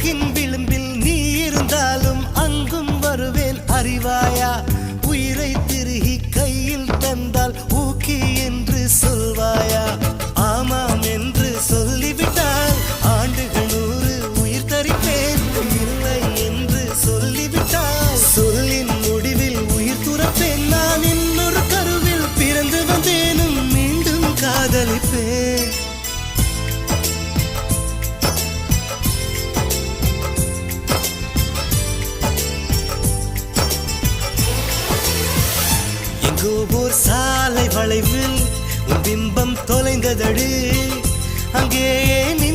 உலகின் விளிம்பில் நீ இருந்தாலும் அங்கும் வருவேன் அறிவாயா உயிரை திருகி கையில் தந்தால் ஊக்கி என்று சொல்வாயா ஆமாம் என்று சொல்லிவிட்டால் ஆண்டுகள் 100 உயிர் தரிப்பேன் இல்லை என்று சொல்லிவிட்டால் சொல்லின் முடிவில் உயிர் துறப்பேன் நான் இன்னொரு கருவில் பிறந்து வந்தேனும் மீண்டும் காதலிப்பேன் ஓர் சாலை வளைவில் உன் பிம்பம் தொலைந்ததடு அங்கே நீ